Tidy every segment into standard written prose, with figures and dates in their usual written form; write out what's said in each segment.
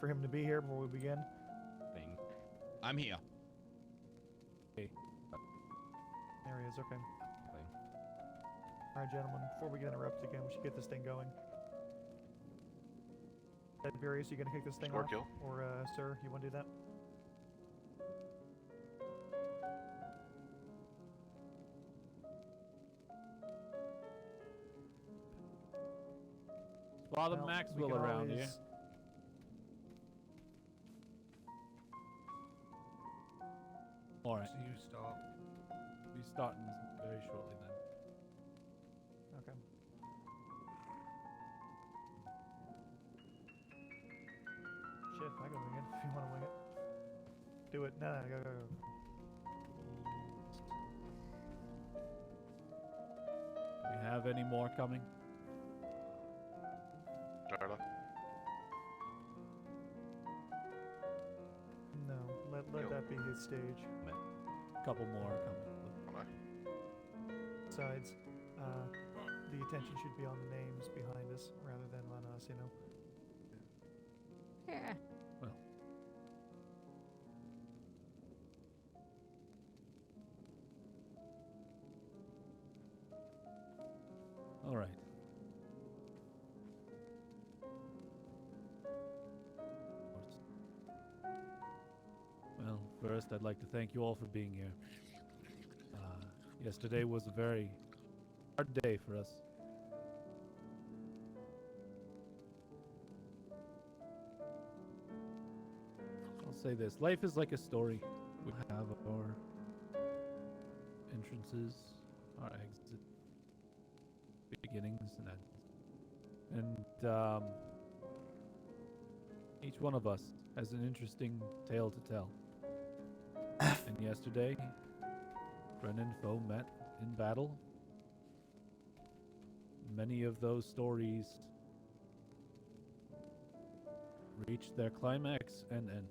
for him to be here before we begin? Thing. I'm here. There he is, okay. Thing. Alright, gentlemen, before we get interrupted again, we should get this thing going. Tiberius, you gonna kick this thing Score off? kill. Or, sir, you wanna do that? Father Well, Maxwell we can around here. always- Alright, So you start. be starting very shortly then. Okay. Shit, I can wing it if you wanna wing it. Do it. No, go, go, go. Do we have any more coming? Darla. No, let Go. that be his stage. A couple more are coming. Besides, the attention should be on the names behind us rather than on us, you know? Yeah. Well. Alright. Well, first I'd like to thank you all for being here. Yesterday was a very hard day for us. I'll say this. Life is like a story. We have our entrances, our exit, beginnings and ends. And each one of us has an interesting tale to tell. And yesterday, friend and foe met in battle. Many of those stories reached their climax and end.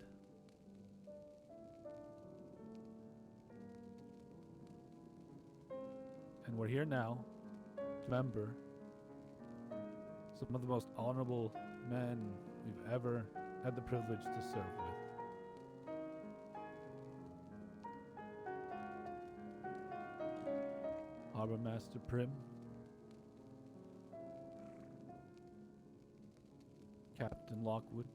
And we're here now to remember some of the most honorable men we've ever had the privilege to serve with. Harbor Master Prim, Captain Lockwood,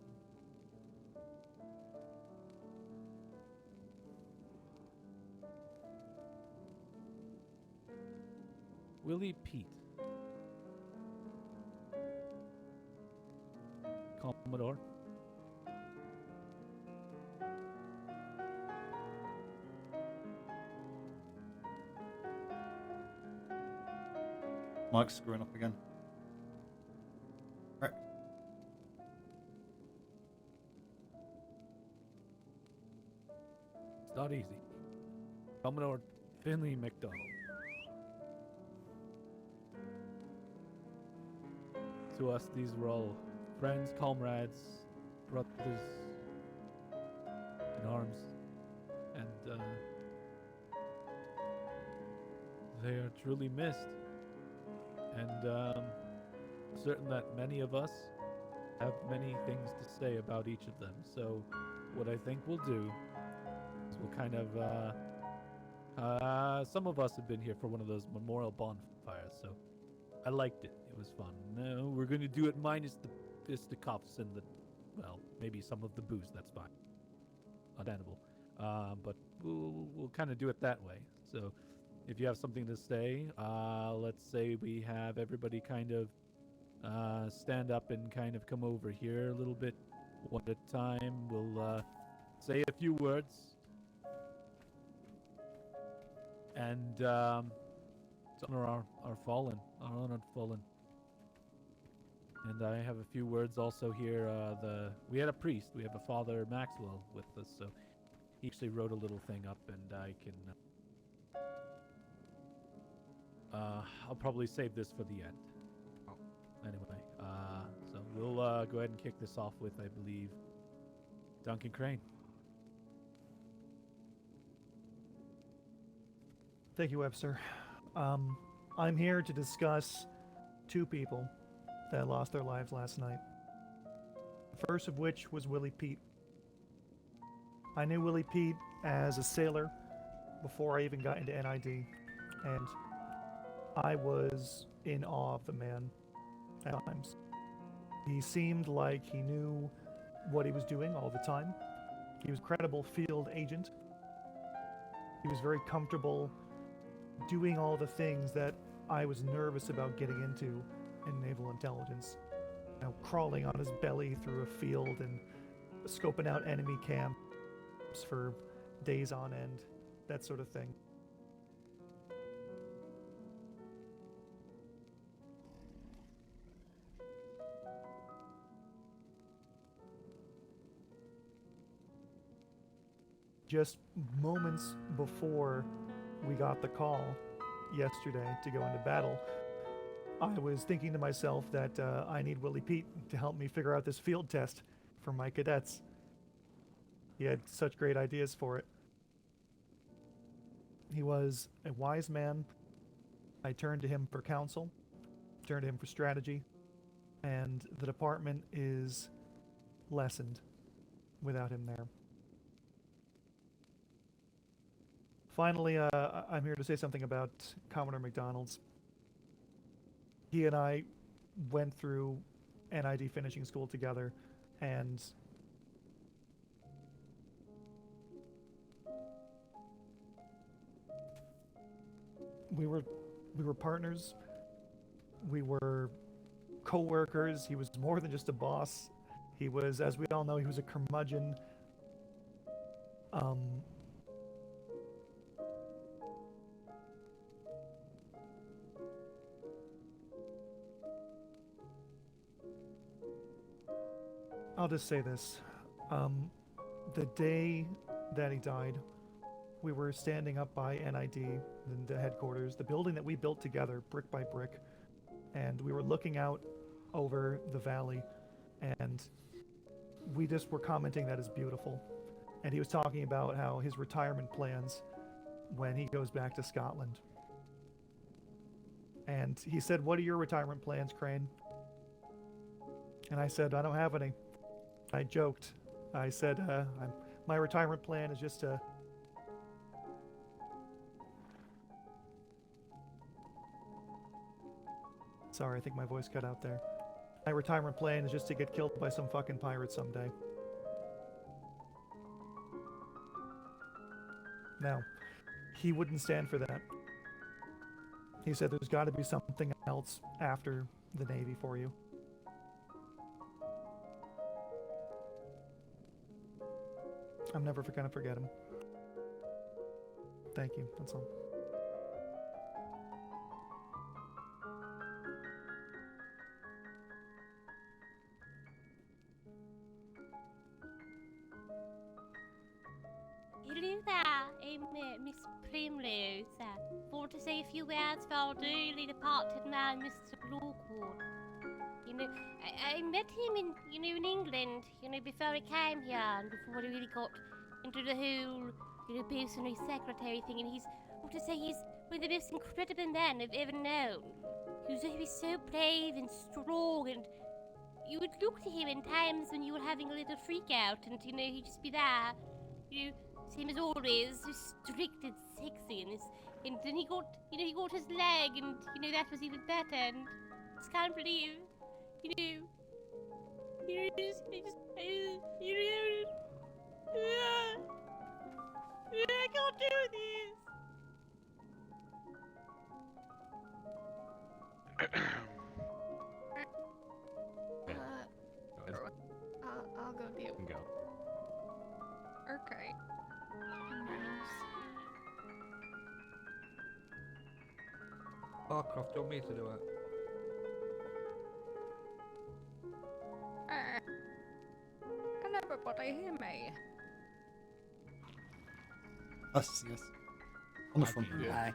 Willie Pete, Commodore, Mike's screwing up again. Right. it's not easy, Commodore Finley McDonald. To us, these were all friends, comrades, brothers in arms, and they are truly missed. And certain that many of us have many things to say about each of them. So what I think we'll do is we'll kind of some of us have been here for one of those memorial bonfires, so I liked it. It was fun. No, we're going to do it minus the fisticuffs and the, well, maybe some of the booze. That's fine. Understandable. But we'll kind of do it that way. So if you have something to say, let's say we have everybody kind of stand up and kind of come over here a little bit one at a time. We'll say a few words. And to honor our fallen, our honored fallen. And I have a few words also here. We had a priest. We have a Father Maxwell with us, so he actually wrote a little thing up, and I can. I'll probably save this for the end. Oh. Anyway, so we'll go ahead and kick this off with, I believe, Duncan Crane. Thank you, Webster. I'm here to discuss two people that lost their lives last night. First of which was Willie Pete. I knew Willie Pete as a sailor before I even got into NID, and I was in awe of the man at times. He seemed like he knew what he was doing all the time. He was a credible field agent. He was very comfortable doing all the things that I was nervous about getting into in naval intelligence. You know, crawling on his belly through a field and scoping out enemy camps for days on end, that sort of thing. Just moments before we got the call yesterday to go into battle, I was thinking to myself that I need Willie Pete to help me figure out this field test for my cadets. He had such great ideas for it. He was a wise man. I turned to him for counsel, turned to him for strategy, and the department is lessened without him there. Finally, I'm here to say something about Commodore McDonald's. He and I went through NID finishing school together, and we were partners. We were co-workers. He was more than just a boss. He was, as we all know, he was a curmudgeon. I'll just say this. The day that he died, we were standing up by NID, the headquarters, the building that we built together, brick by brick, and we were looking out over the valley, and we just were commenting that it's beautiful. And he was talking about how his retirement plans when he goes back to Scotland. And he said, "What are your retirement plans, Crane?" And I said, "I don't have any." I joked. I said, my retirement plan is just to... Sorry, I think my voice cut out there. My retirement plan is just to get killed by some fucking pirate someday. Now, he wouldn't stand for that. He said there's got to be something else after the Navy for you. I'm never gonna forget him. Thank you, that's all. Hello there, Miss Primrose. Want to say a few words for our dearly departed man, Mr. Lockwood. You know, I met him in England, before he came here and before he really got into the whole, personal secretary thing, and he's one of the most incredible men I've ever known. He was so brave and strong, and you would look to him in times when you were having a little freak out, and, he'd just be there, same as always, so strict and sexy, and then he got his leg, and, that was even better, and I just can't believe, I can't do this. I'll go deal. Go. Okay. Barcroft, do you want me to do it? Can everybody hear me? Yes, yes. On the front row. Yeah.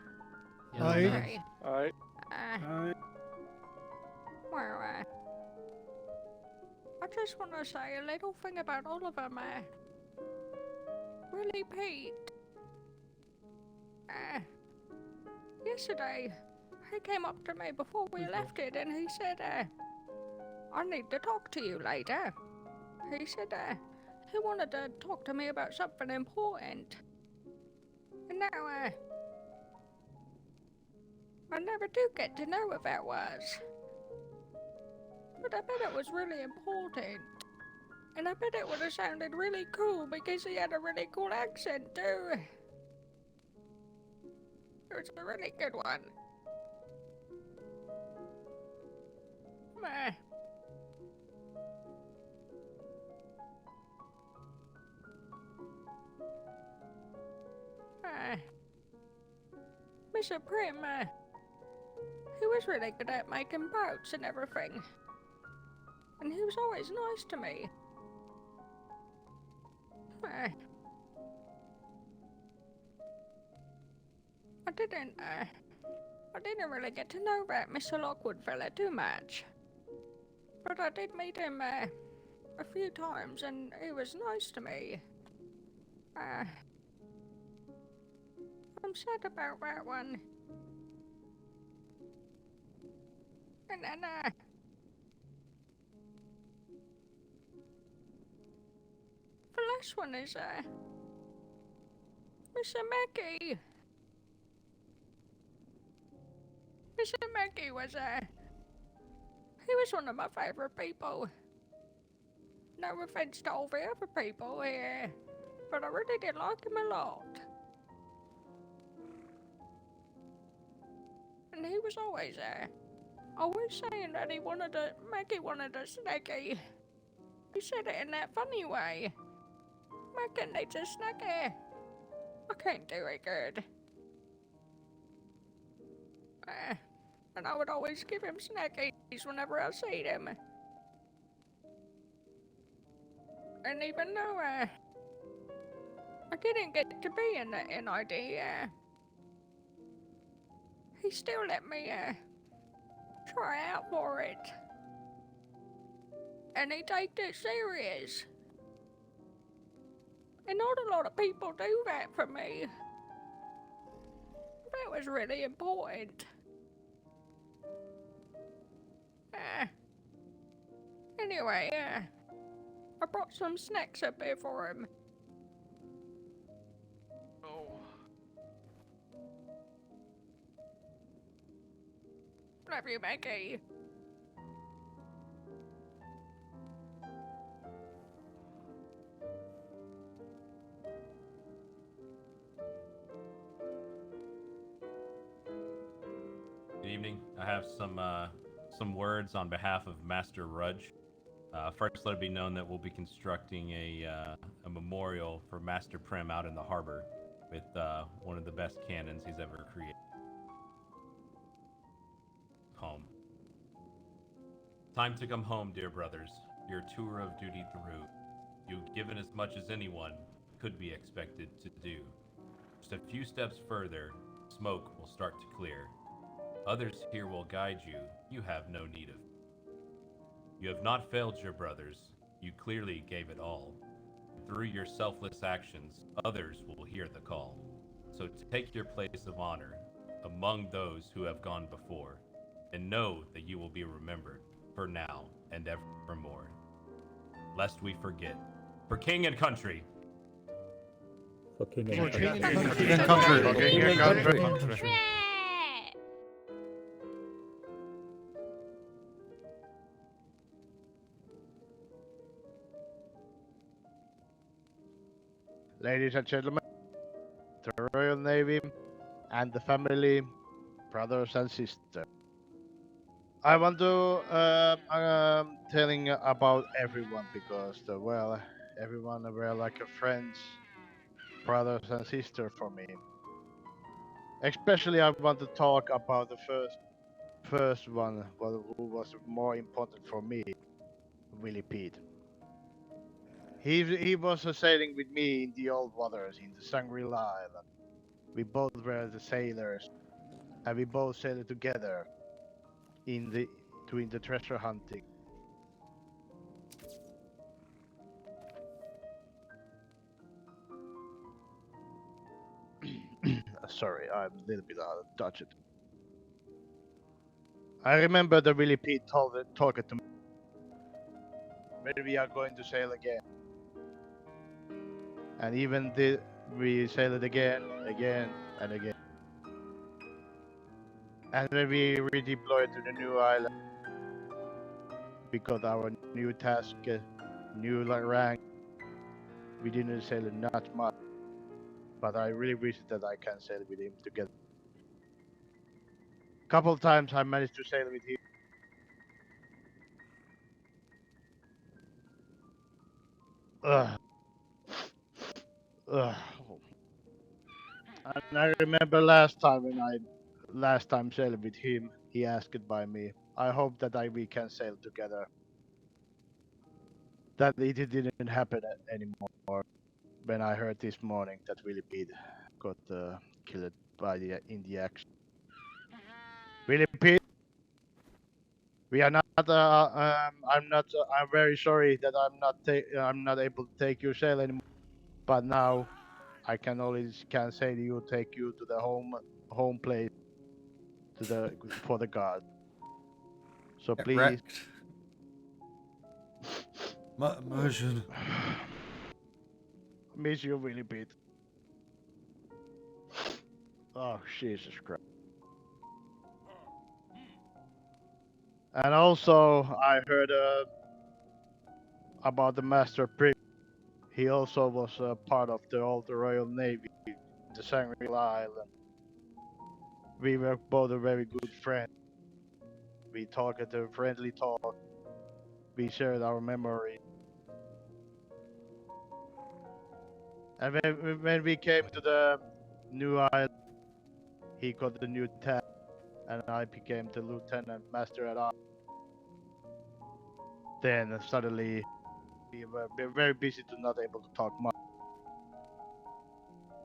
Okay. Alright. Well, I just want to say a little thing about Oliver, Willie Pete. Yesterday, he came up to me before we left it and he said, I need to talk to you later. he said he wanted to talk to me about something important. And now, I never do get to know what that was. But I bet it was really important. And I bet it would have sounded really cool because he had a really cool accent too. It was a really good one. Meh. Mr. Prim, he was really good at making boats and everything. And he was always nice to me. I didn't really get to know that Mr. Lockwood fella too much. But I did meet him, a few times and he was nice to me. I'm sad about that one. And then, the last one is, Mr. Mackey. Mr. Mackey was, he was one of my favorite people. No offense to all the other people here, but I really did like him a lot. And he was always saying that Mackey wanted a snacky. He said it in that funny way. Mackey needs a snacky. I can't do it good. And I would always give him snackies whenever I see them. And even though I didn't get to be in the NID, he still let me try out for it. And he takes it serious. And not a lot of people do that for me. That was really important. Anyway, I brought some snacks up here for him. Oh. Love you, Maggie. Good evening. I have some words on behalf of Master Rudge. First, let it be known that we'll be constructing a memorial for Master Prim out in the harbor with one of the best cannons he's ever created. Home. Time to come home, dear brothers. Your tour of duty through. You've given as much as anyone could be expected to do. Just a few steps further, smoke will start to clear. Others here will guide you. You have no need of. You have not failed your brothers. You clearly gave it all. Through your selfless actions, others will hear the call. So take your place of honor among those who have gone before, and know that you will be remembered for now and evermore. Lest we forget. For king and country. For king For and king country. and country. For King and country. Trey! Ladies and gentlemen, the Royal Navy and the family, brothers and sisters. I want to telling about everyone because everyone were like a friends, brothers and sisters for me. Especially I want to talk about the first one, who was more important for me, Willie Pete. He was sailing with me in the old waters in the Shangri-La Island. We both were the sailors, and we both sailed together doing the treasure hunting. Sorry, I'm a little bit out of touch. I remember that Willie Pete talking to me when we are going to sail again. And even we sail it again, and again. And when we redeployed to the new island, we got our new task, new rank. We didn't sail it not much, but I really wish that I can sail with him together. Couple of times I managed to sail with him. Ugh. Ugh. And I remember last time sailed with him, he asked by me, I hope that we can sail together. That it didn't happen anymore. When I heard this morning that Willie Pete got killed by in the action. Willie Pete, we are not. I'm not. I'm very sorry that I'm not able to take your sail anymore. But now I can say to you, take you to the home place for the guard. So Get please. wrecked. Immersion. Miss you, Willie Pete. Oh, Jesus Christ. And also, I heard about the Master Prim. He also was part of the old Royal Navy, the Shangri-La Island. We were both a very good friend. We talked a friendly talk. We shared our memories. And when we came to the new island, he got the new task, and I became the Lieutenant Master at Arms. Then suddenly, we were very busy to not able to talk much.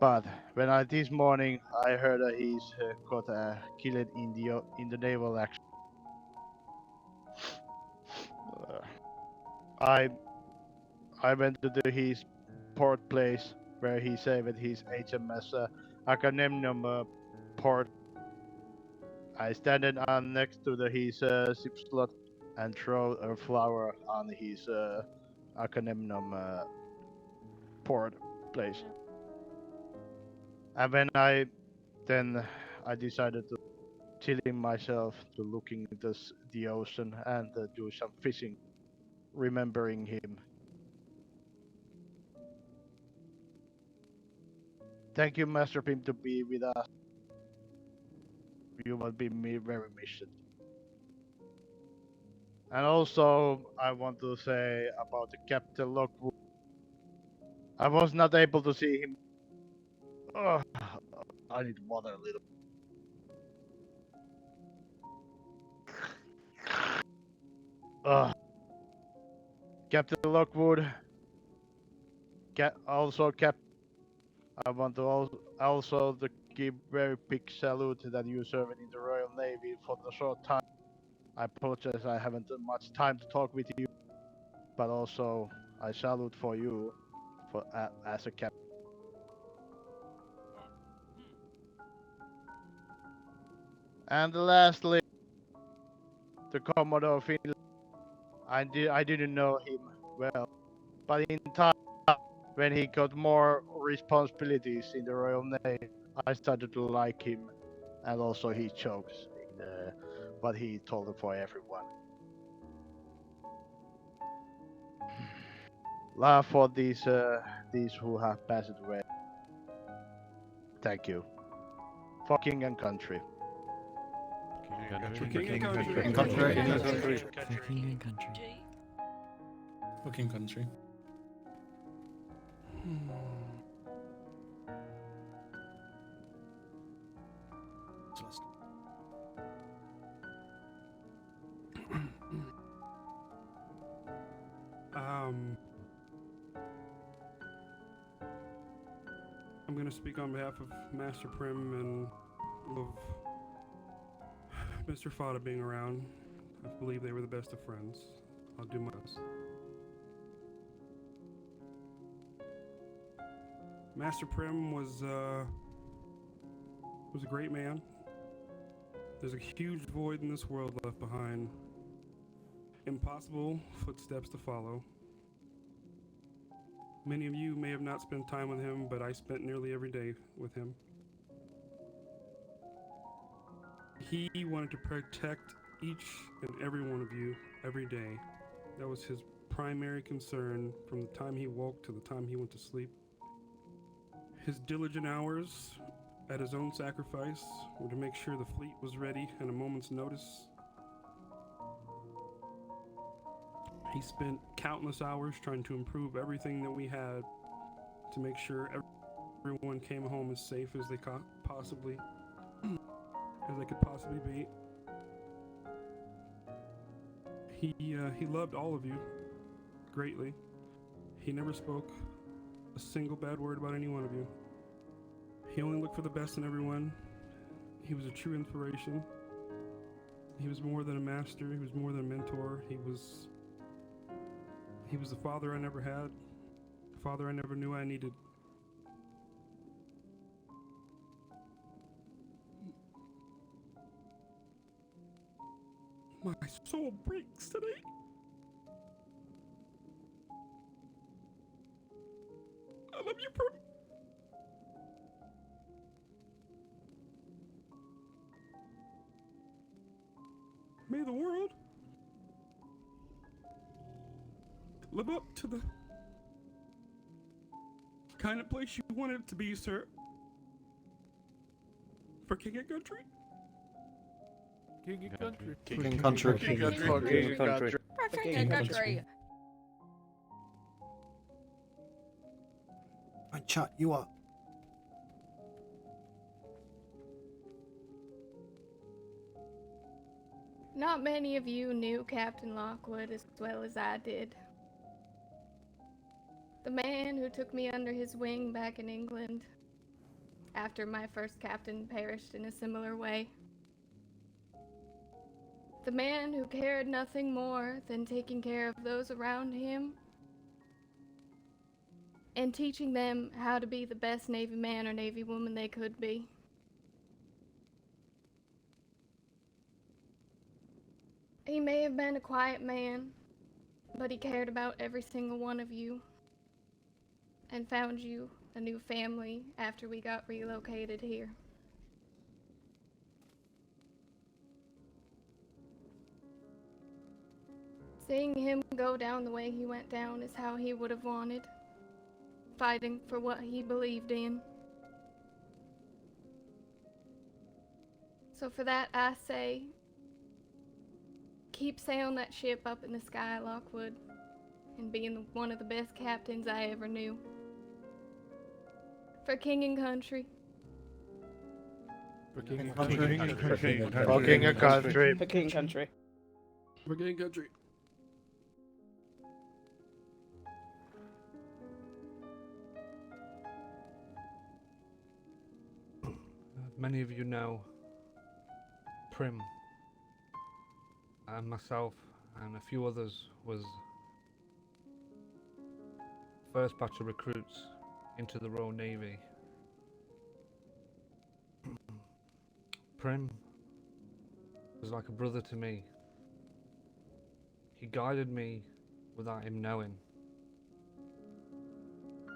But when this morning I heard that he's got killed in the naval action, I went to his port place where he saved his HMS Agamemnon port. I standed on next to his ship slot and throw a flower on his Agamemnon port place. And when I decided to chilling myself to looking at the ocean and do some fishing, remembering him. Thank you, Master Pim, to be with us. You will be very missed. And also, I want to say about the Captain Lockwood. I was not able to see him. Oh, I need water a little. Captain Lockwood. I want to also to give very big salute that you served in the Royal Navy for the short time. I apologize I haven't much time to talk with you, but also I salute for you as a captain. And lastly, the Commodore Finland. I didn't know him well, but in time when he got more responsibilities in the Royal Navy, I started to like him, and also he jokes in what he told for everyone. Laugh for these who have passed away. Thank you. For King and Country. King and country. In country. King and country. Fucking country. I'm going to speak on behalf of Master Prim and of Mr. Fada being around. I believe they were the best of friends. I'll do my best. Master Prim was a great man. There's a huge void in this world left behind impossible footsteps to follow. Many of you may have not spent time with him, but I spent nearly every day with him. He wanted to protect each and every one of you every day. That was his primary concern from the time he woke to the time he went to sleep. His diligent hours, at his own sacrifice, were to make sure the fleet was ready at a moment's notice. He spent countless hours trying to improve everything that we had to make sure everyone came home as safe as they could possibly be. He loved all of you greatly. He never spoke a single bad word about any one of you. He only looked for the best in everyone. He was a true inspiration. He was more than a master. He was more than a mentor. He was the father I never had, the father I never knew I needed. My soul breaks today. I love you, Prim. May the world live up to the kind of place you want it to be, sir. For king and country. King and country. King and country. King and country. For king and country. Right, chat, you are. Not many of you knew Captain Lockwood as well as I did. The man who took me under his wing back in England after my first captain perished in a similar way. The man who cared nothing more than taking care of those around him and teaching them how to be the best Navy man or Navy woman they could be. He may have been a quiet man, but he cared about every single one of you and found you a new family after we got relocated here. Seeing him go down the way he went down is how he would have wanted, fighting for what he believed in. So for that I say, keep sailing that ship up in the sky, Lockwood, and being one of the best captains I ever knew. For king and country. For king and country. country. For king and country. For king and country. For king and country. Many of you know Prim and myself and a few others was first batch of recruits into the Royal Navy. Prim was like a brother to me. He guided me without him knowing.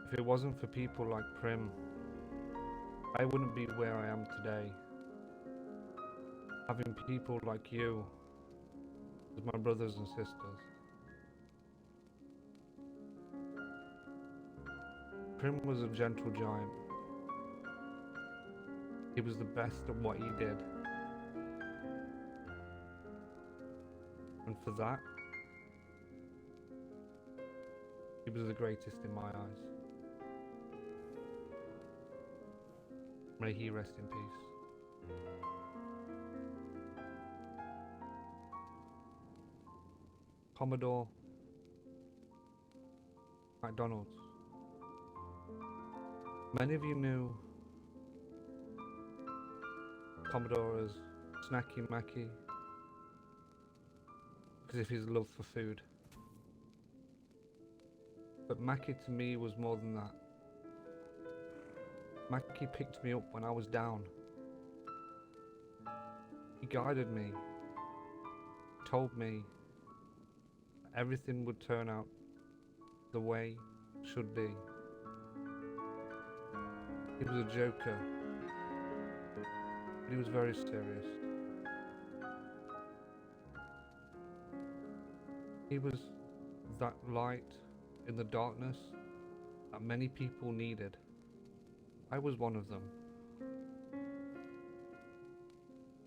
If it wasn't for people like Prim, I wouldn't be where I am today. Having people like you as my brothers and sisters. Prim was a gentle giant. He was the best at what he did. And for that, he was the greatest in my eyes. May he rest in peace. Commodore MacDonald. Many of you knew Commodore as Snacky Mackie because of his love for food. But Mackie to me was more than that. Mackie picked me up when I was down. He guided me, told me everything would turn out the way it should be. He was a joker, but he was very serious. He was that light in the darkness that many people needed. I was one of them.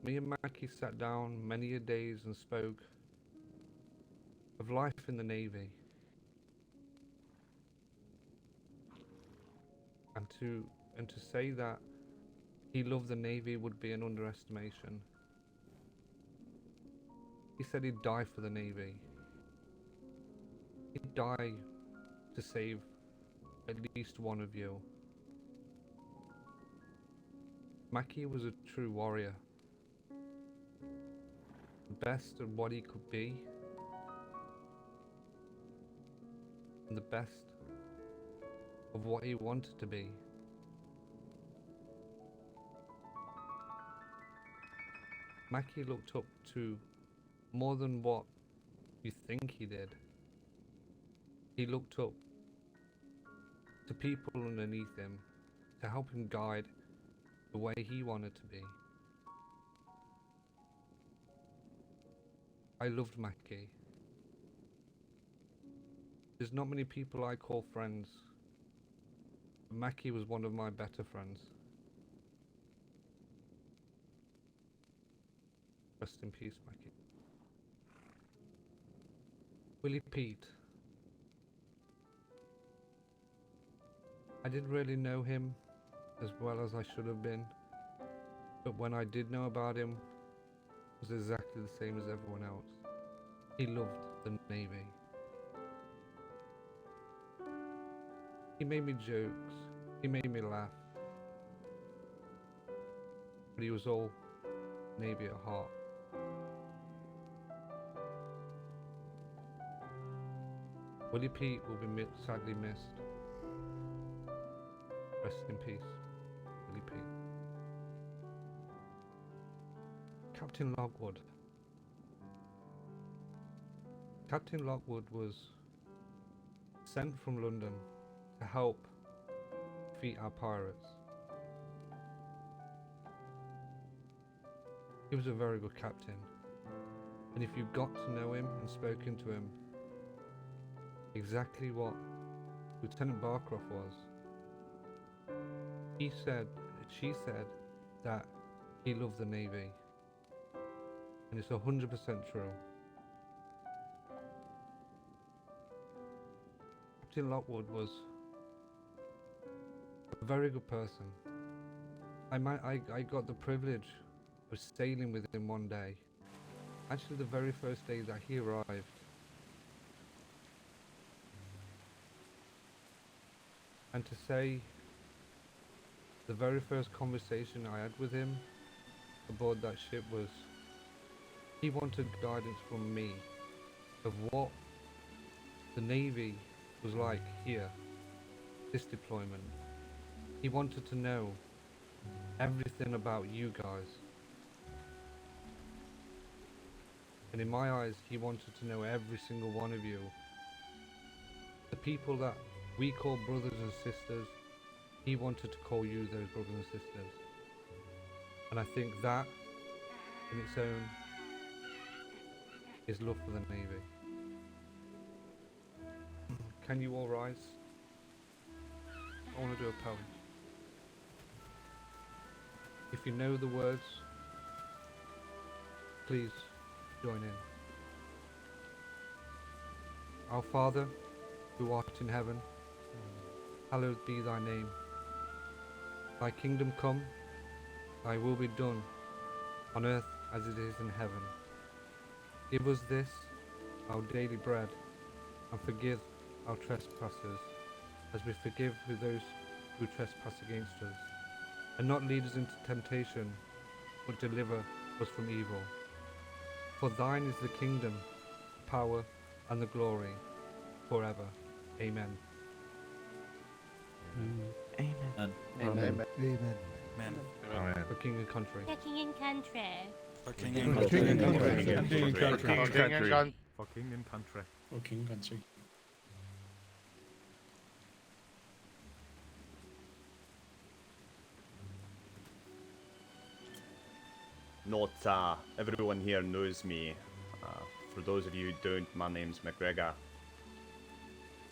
Me and Mackie sat down many a days and spoke of life in the Navy. And to say that he loved the Navy would be an underestimation. He said he'd die for the Navy. He'd die to save at least one of you. Mackie was a true warrior. The best of what he could be. And the best of what he wanted to be. Mackie looked up to more than what you think he did. He looked up to people underneath him to help him guide the way he wanted to be. I loved Mackie. There's not many people I call friends. Mackie was one of my better friends. Rest in peace, Mackie. Willie Pete. I didn't really know him as well as I should have been, but when I did know about him, it was exactly the same as everyone else. He loved the Navy. He made me jokes, he made me laugh, but he was all Navy at heart. Willie Pete will be sadly missed. Rest in peace, Willie Pete. Captain Lockwood. Captain Lockwood was sent from London to help defeat our pirates. He was a very good captain, and if you got to know him and spoken to him, exactly what Lieutenant Barcroft was, she said that he loved the Navy, and it's 100% true. Captain Lockwood was a very good person. I got the privilege of sailing with him one day. Actually, the very first day that he arrived. And to say the very first conversation I had with him aboard that ship was, he wanted guidance from me of what the Navy was like here, this deployment. He wanted to know everything about you guys. And in my eyes, he wanted to know every single one of you. The people that we call brothers and sisters, he wanted to call you those brothers and sisters. And I think that, in its own, is love for the Navy. Can you all rise? I want to do a poem. If you know the words, please join in. Our Father, who art in heaven, hallowed be thy name. Thy kingdom come, thy will be done, on earth as it is in heaven. Give us this, our daily bread, and forgive our trespasses, as we forgive those who trespass against us. And not lead us into temptation, but deliver us from evil. For thine is the kingdom, power, and the glory, forever. Amen. Amen. Amen. Amen. Amen. Amen. For king and country. For king and country. For king and country. For king and country. For king and country. For king country. Not everyone here knows me. For those of you who don't, my name's McGregor.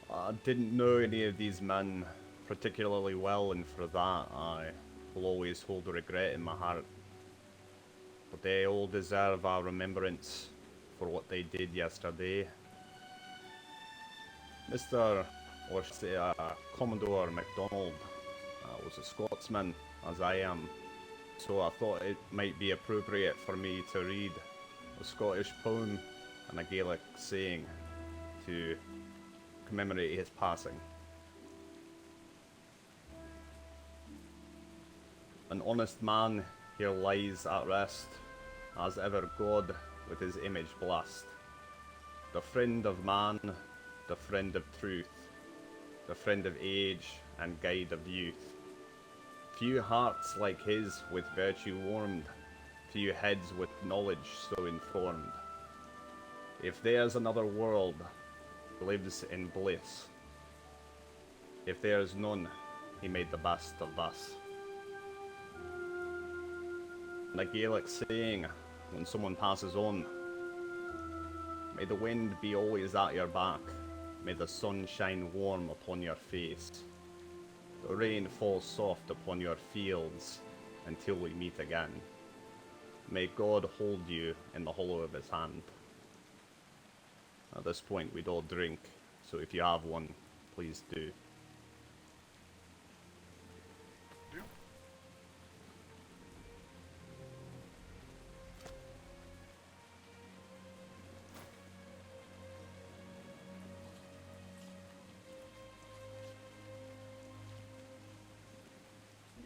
I didn't know any of these men particularly well, and for that I will always hold a regret in my heart. But they all deserve our remembrance for what they did yesterday. Mr. or say Commodore MacDonald was a Scotsman, as I am. So I thought it might be appropriate for me to read a Scottish poem and a Gaelic saying to commemorate his passing. An honest man here lies at rest, as ever God with his image blessed. The friend of man, the friend of truth, the friend of age and guide of youth. Few hearts like his with virtue warmed, few heads with knowledge so informed. If there's another world, lives in bliss. If there's none, he made the best of thus. And a Gaelic saying, when someone passes on, may the wind be always at your back, may the sun shine warm upon your face. The rain falls soft upon your fields until we meet again. May God hold you in the hollow of his hand. At this point, we'd all drink, so if you have one, please do.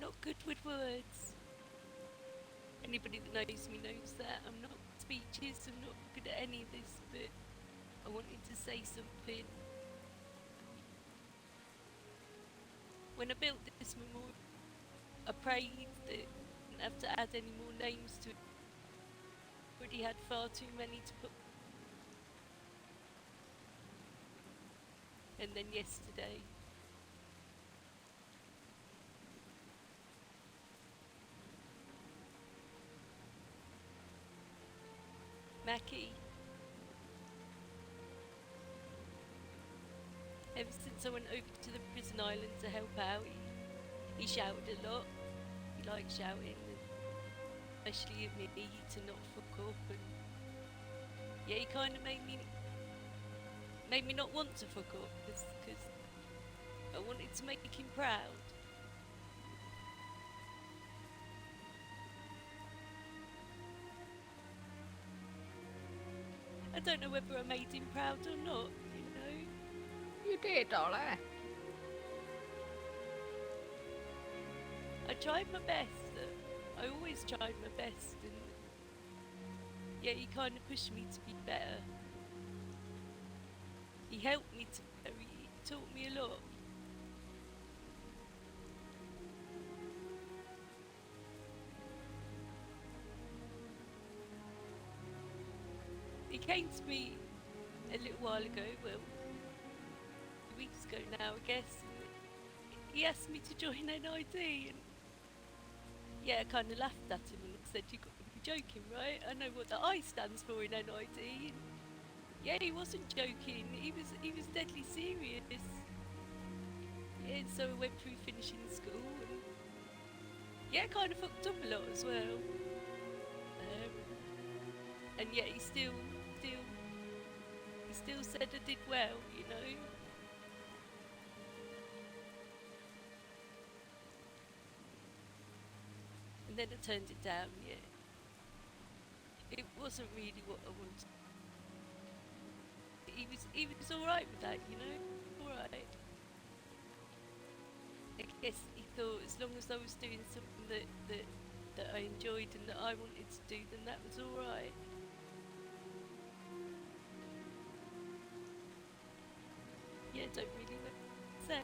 Not good with words. Anybody that knows me knows that. I'm not speeches, I'm not good at any of this, but I wanted to say something. When I built this memorial, I prayed that I didn't have to add any more names to it. Already had far too many to put. And then yesterday, Mackie. Ever since I went over to the prison island to help out, he shouted a lot. He likes shouting, especially at me to not fuck up. And yeah, he kind of made me not want to fuck up because I wanted to make him proud. I don't know whether I made him proud or not, you know. You did, Dolly. I tried my best. I always tried my best, and yeah, he kind of pushed me to be better. He helped me to be better. He taught me a lot. He came to me a little while ago, well, 2 weeks ago now, I guess. And he asked me to join NID, and yeah, I kind of laughed at him and said, "You got to be joking, right? I know what the I stands for in NID." And yeah, he wasn't joking. He was deadly serious. Yeah, so I went through finishing school, and yeah, kind of fucked up a lot as well. And yet he still said I did well, you know. And then I turned it down, yeah. It wasn't really what I wanted. He was alright with that, you know, alright. I guess he thought as long as I was doing something that I enjoyed and that I wanted to do, then that was alright. Yeah, I don't really know what to say.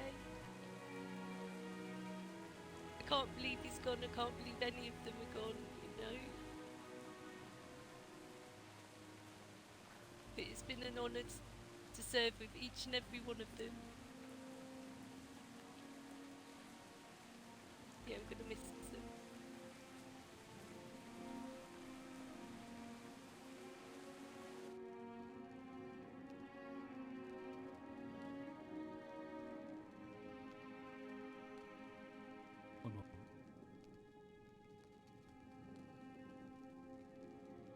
I can't believe he's gone, I can't believe any of them are gone, you know. But it's been an and honoured to serve with each and every one of them. Yeah, I'm gonna miss them. One moment.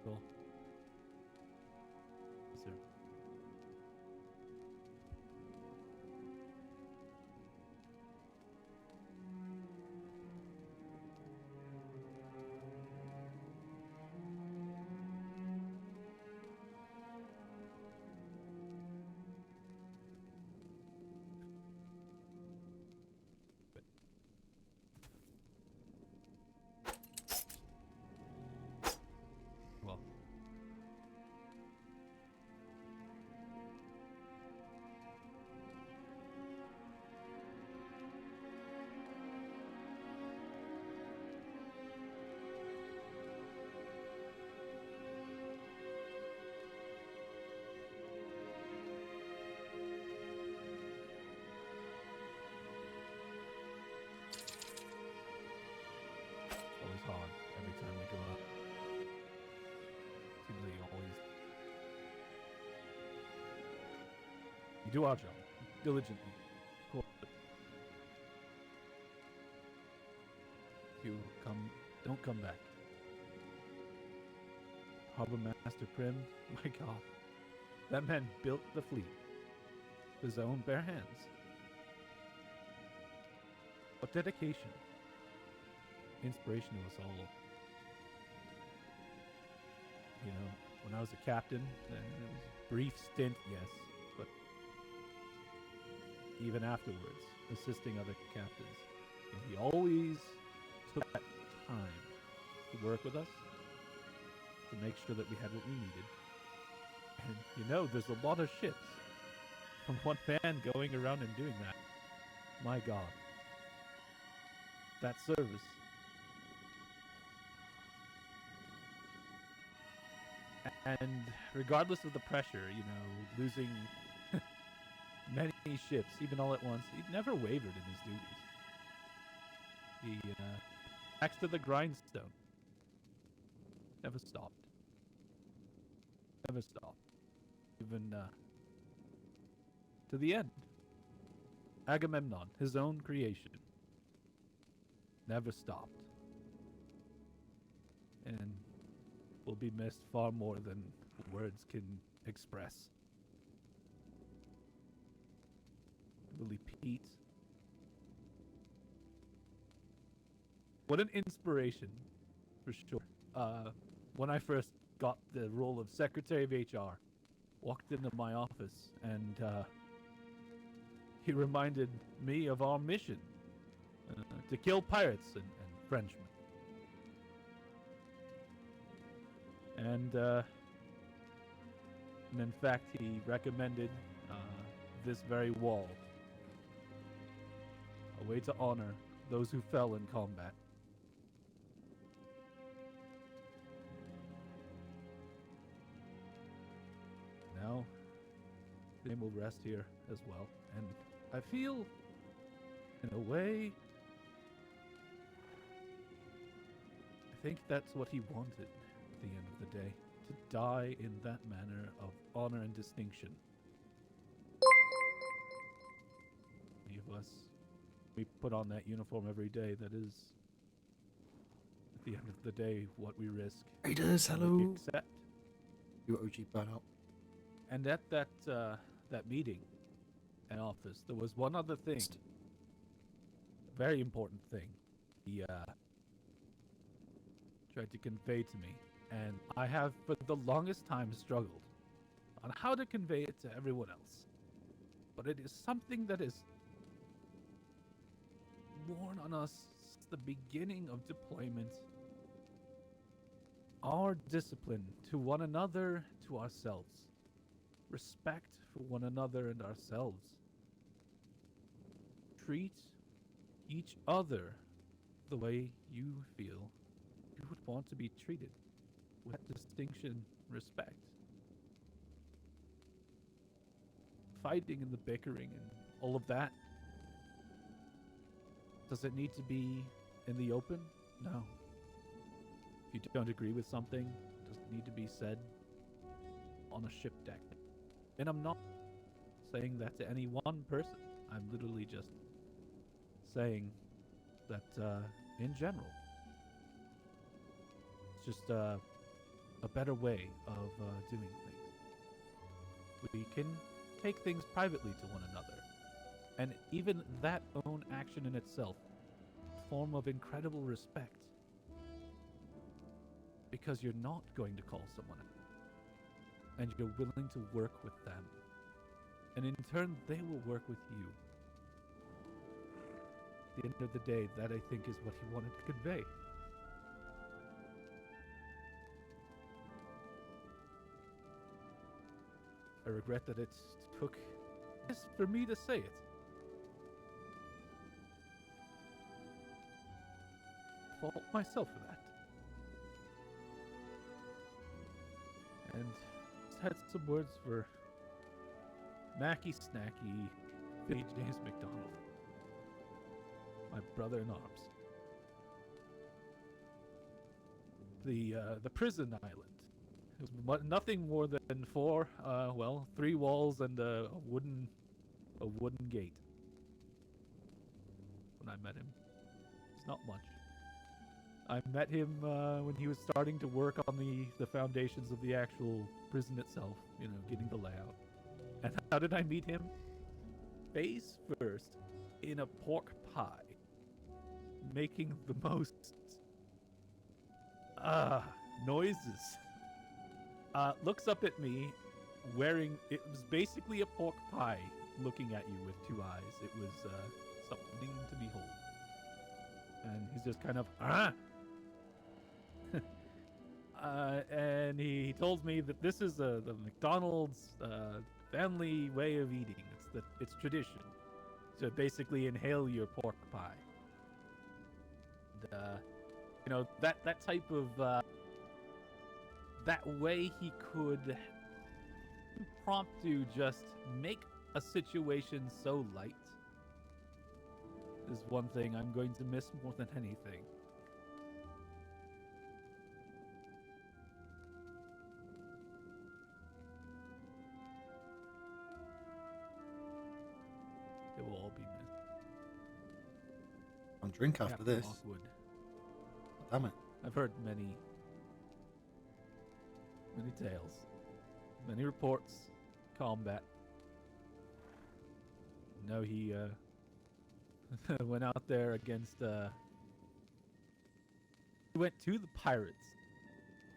Cool. Yes, sir. Well, it's always hard every time we go out. Seems like you always. You do our job diligently, of course. But you don't come back. Harbor Master Prim, my God, that man built the fleet with his own bare hands. What dedication, inspiration to us all. You know, when I was a captain, it was a brief stint, yes, but even afterwards, assisting other captains, he always took that time to work with us, to make sure that we had what we needed. And you know, there's a lot of ships from one man going around and doing that. My God. That service. And regardless of the pressure, you know, losing many ships, even all at once, he never wavered in his duties. He, axe to the grindstone. Never stopped. Never stopped. Even, to the end. Agamemnon, his own creation, never stopped. And will be missed far more than words can express. Willie Pete. What an inspiration, for sure. When I first got the role of Secretary of HR, walked into my office and he reminded me of our mission to kill pirates and Frenchmen. And in fact, he recommended this very wall, a way to honor those who fell in combat. Now, the name will rest here as well, and I feel, in a way, I think that's what he wanted at the end of the day, to die in that manner of honor and distinction. Many of us, we put on that uniform every day. That is, at the end of the day, what we risk. Raiders, and hello. what we accept. You OG burnout. And at that meeting in office, there was one other thing, a very important thing. He tried to convey to me, and I have for the longest time struggled on how to convey it to everyone else. But it is something that is worn on us since the beginning of deployment. Our discipline to one another, to ourselves. Respect for one another and ourselves. Treat each other the way you feel you would want to be treated, with distinction, respect. fighting and the bickering and all of that. Does it need to be in the open? No. If you don't agree with something, it doesn't need to be said on a ship deck. And I'm not saying that to any one person. I'm literally just saying that in general. It's just a better way of doing things. We can take things privately to one another. And even that own action in itself, a form of incredible respect. Because you're not going to call someone out. And you're willing to work with them. And in turn, they will work with you. At the end of the day, that I think is what he wanted to convey. I regret that it took this for me to say it. Fault myself for that. And just had some words for Mackie Snacky, Philly James McDonald, my brother in arms. The prison island. It was nothing more than 3 walls and a wooden gate. When I met him, it's not much. I met him when he was starting to work on the foundations of the actual prison itself, getting the layout. And how did I meet him? Face first, in a pork pie, making the most noises. Looks up at me, it was basically a pork pie looking at you with 2 eyes. It was something to behold. And he's just kind of, and he told me that this is the McDonald's family way of eating. It's tradition to basically inhale your pork pie. And, that type of that way he could impromptu just make a situation so light is one thing I'm going to miss more than anything. It will all be missed. I'll drink after Captain this. Lockwood. Damn it. I've heard many tales, many reports, combat. No, he went out there against. He went to the pirates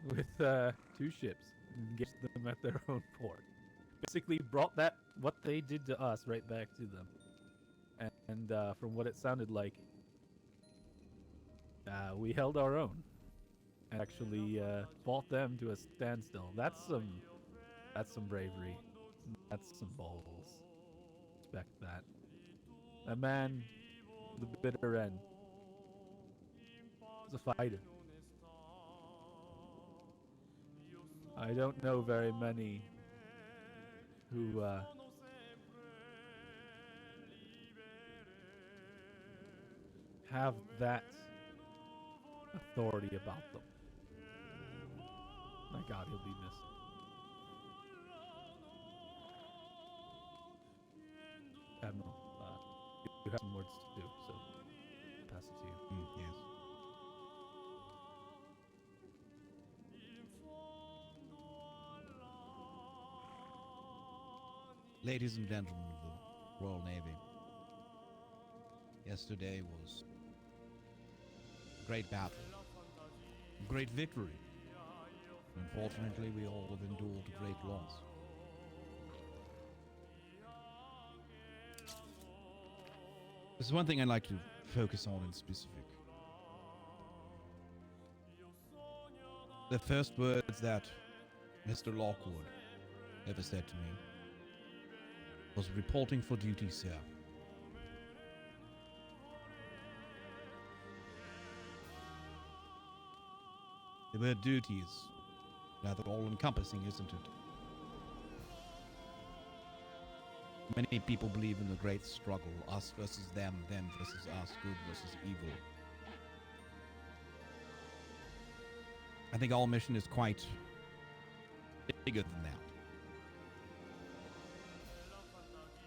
with 2 ships and engaged them at their own port. Basically, brought what they did to us right back to them. And from what it sounded like, we held our own. And actually fought them to a standstill. That's some bravery. That's some balls. Respect that. That man, the bitter end, was a fighter. I don't know very many who have that authority about them. My God, he'll be missed. Admiral, you have some words to do, so I'll pass it to you. Yes. Ladies and gentlemen of the Royal Navy, yesterday was a great battle, a great victory. Unfortunately, we all have endured great loss. There's one thing I'd like to focus on in specific. The first words that Mr. Lockwood ever said to me was reporting for duty, sir. The word duty is rather all-encompassing, isn't it? Many people believe in the great struggle, us versus them versus us, good versus evil. I think our mission is quite bigger than that.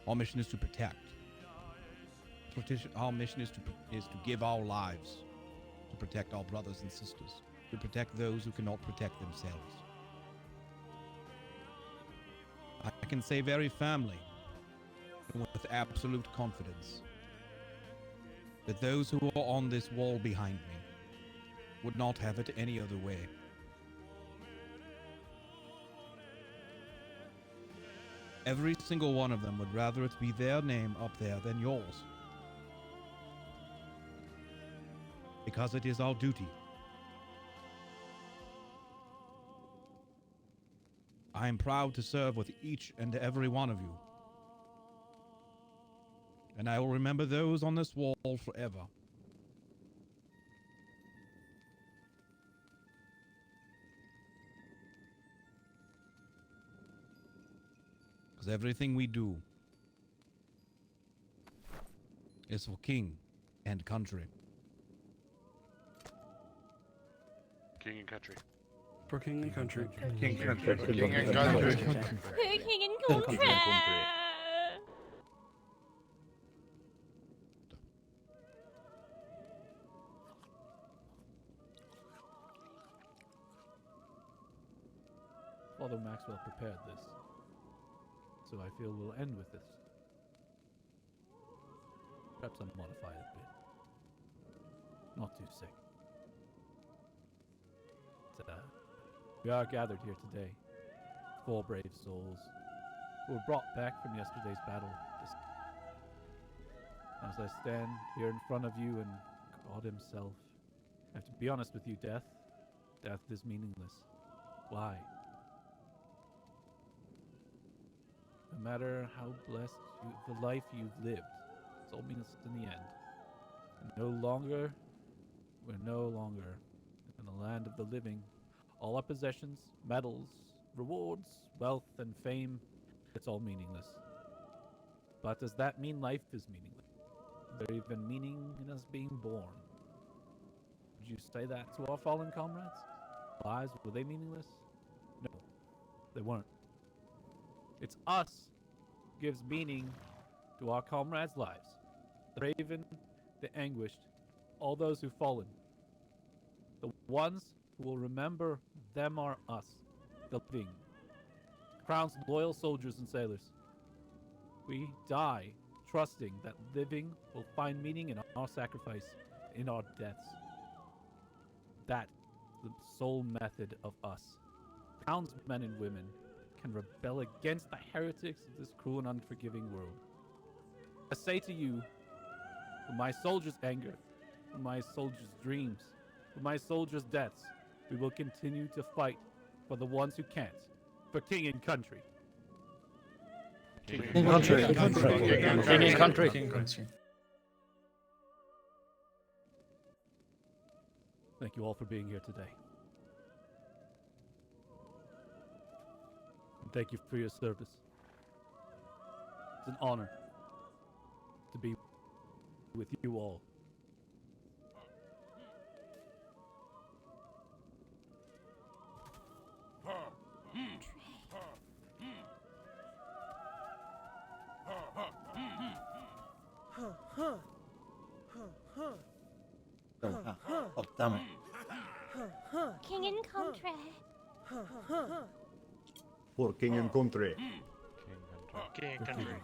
Our mission is to protect. Our mission is to give our lives to protect our brothers and sisters, to protect those who cannot protect themselves. I can say very firmly and with absolute confidence that those who are on this wall behind me would not have it any other way. Every single one of them would rather it be their name up there than yours. Because it is our duty. I am proud to serve with each and every one of you. And I will remember those on this wall forever. Because everything we do is for king and country. King and country. For king and country. King and country. King and country. King and country. Father Maxwell prepared this, so I feel we'll end with this. Perhaps I'll modify it a bit. Not too sick. We are gathered here today, 4 brave souls who were brought back from yesterday's battle. As I stand here in front of you and God himself, I have to be honest with you, Death is meaningless. Why? No matter how blessed the life you've lived, it's all meaningless in the end. We're no longer in the land of the living. All our possessions, medals, rewards, wealth, and fame, it's all meaningless. But does that mean life is meaningless? Is there even meaning in us being born? Would you say that to our fallen comrades? Lives, were they meaningless? No, they weren't. It's us who gives meaning to our comrades' lives. The raven, the anguished, all those who've fallen. The ones who will remember them are us, the living. Crown's loyal soldiers and sailors. We die trusting that living will find meaning in our sacrifice, in our deaths. That is the sole method of us. Crown's men and women can rebel against the heretics of this cruel and unforgiving world. I say to you, for my soldiers' anger, for my soldiers' dreams, for my soldiers' deaths, we will continue to fight for the ones who can't, for king and country. King and country. King and country. King and country. Thank you all for being here today. And thank you for your service. It's an honor to be with you all. Oh, damn it. King and country. For king and country. King and country.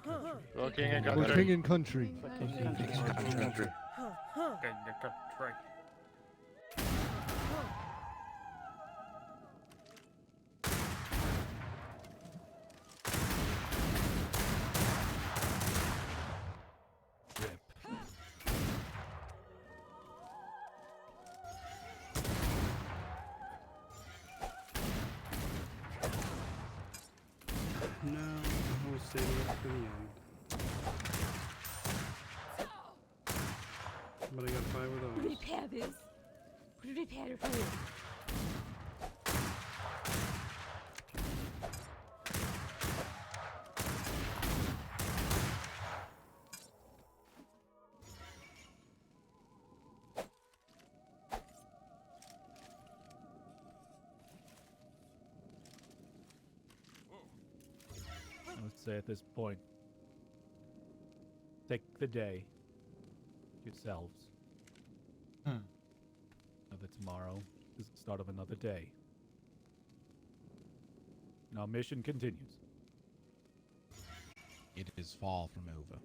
Go king and For country. king and country. King and country. No, I will save it for the end. But I got 5 of those. Repair this. Repair it for you. would say at this point, take the day yourselves. Know that tomorrow is the start of another day. And our mission continues. It is far from over.